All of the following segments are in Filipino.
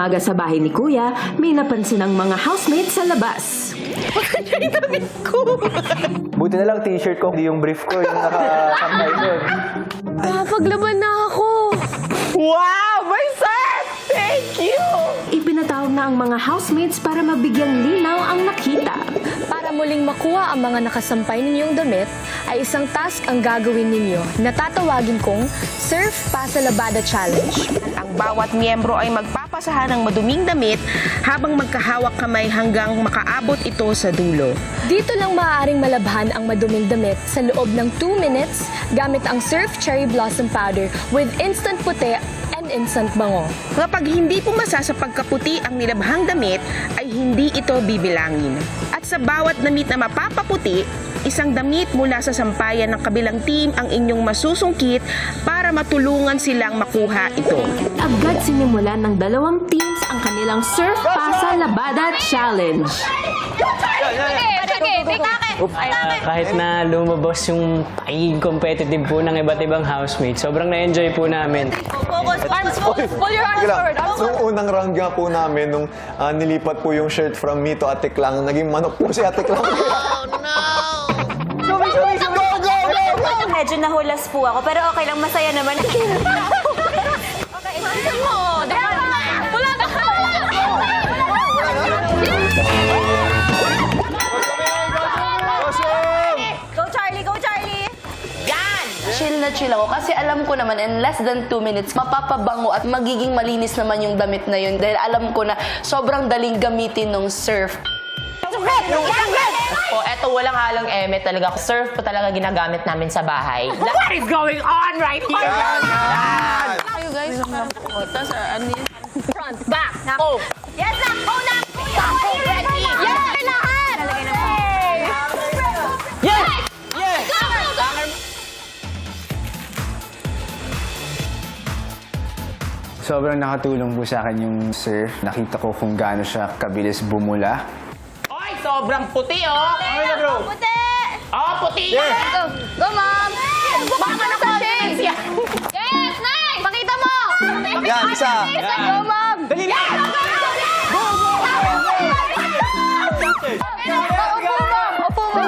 Aga sa bahay ni Kuya, may napansin ang mga housemates sa labas. Buti na lang t-shirt ko, hindi yung brief ko, yung nakasakay doon. Paglaban na ako. Wow! May set! Thank you! Ipinatawag na ang mga housemates para mabigyang linaw ang nakita. Para muling makuha ang mga nakasampay ninyong damit, ay isang task ang gagawin ninyo na tatawagin kong Surf Pasa Labada Challenge. Ang bawat miyembro ay magpapasahan ng maduming damit habang magkahawak kamay hanggang makaabot ito sa dulo. Dito lang maaaring malabhan ang maduming damit sa loob ng 2 minutes gamit ang Surf Cherry Blossom Powder with instant puti and instant bango. Kapag hindi pumasa sa pagkaputi ang nilabhang damit, ay hindi ito bibilangin. At sa bawat damit na mapapaputi, isang damit mula sa sampayan ng kabilang team ang inyong masusungkit para matulungan silang makuha ito. Agad sinimulan ng dalawang teams ang kanilang Surf Pasa Labada Challenge. Kahit na lumabas yung pagiging competitive po ng iba't ibang housemates, sobrang na-enjoy po namin. Pull your arms forward. Nung unang round nga po namin, nung nilipat po yung shirt from me to Ate Klang, naging manok po si Ate Klang. Medyo nahulas po ako, pero okay lang, masaya naman. Go Charlie! Go Charlie! Chill na chill ako kasi alam ko naman in less than 2 minutes mapapabango at magiging malinis naman yung damit na yun dahil alam ko na sobrang daling gamitin ng surf. Eto walang halang eme talaga. Surf po talaga ginagamit namin sa bahay. What is going on right here? Kayo guys, Front, back, go. Yes, na! Go na! Ready? Yes, lahat! Sobrang nakatulong po sa akin yung surf. Nakita ko kung gaano siya kabilis bumula. Oy, sobrang puti, oh! Puti! Oh, puti! Go, go mom! Baka na sa shades! Yes, nice! Pakita mo! Yan, isa! Go mom! Dali na! Opo mo!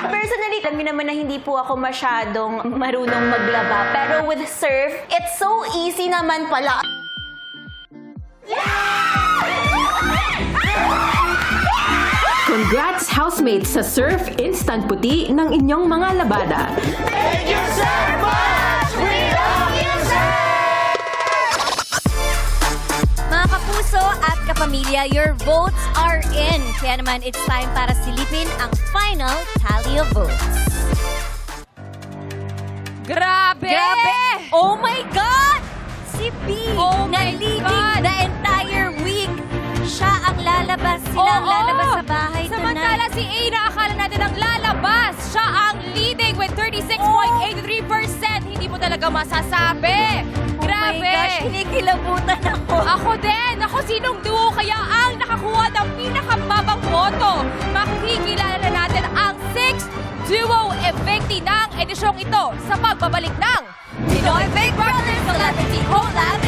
Personally, alam niyo naman na hindi po ako masyadong marunong maglaba. Pero with surf, it's so easy naman pala. Congrats housemates sa Surf Instant Puti ng inyong mga labada. Mga kapuso at kapamilya, your votes are in. Kaya naman, it's time para silipin ang final tally of votes. Grabe! Oh my God! Si B, Oh my nalilig God! the entire week. Siya ang lalabas. Sila ang lalabas sa bahay Samantala tonight. si Aina, akala natin ang lalabas. Siya ang leading with 36.83%. Hindi mo talaga masasabi. Oh my Grabe! gosh, kinikilabutan ako. Ako din! Ako, sinong duo kaya ang nakakuha ng pinakamabang boto? Makikilala na natin ang 6th duo evictee ng edisyong ito sa pagbabalik ng Pinoy Big Brother Celebrity Collab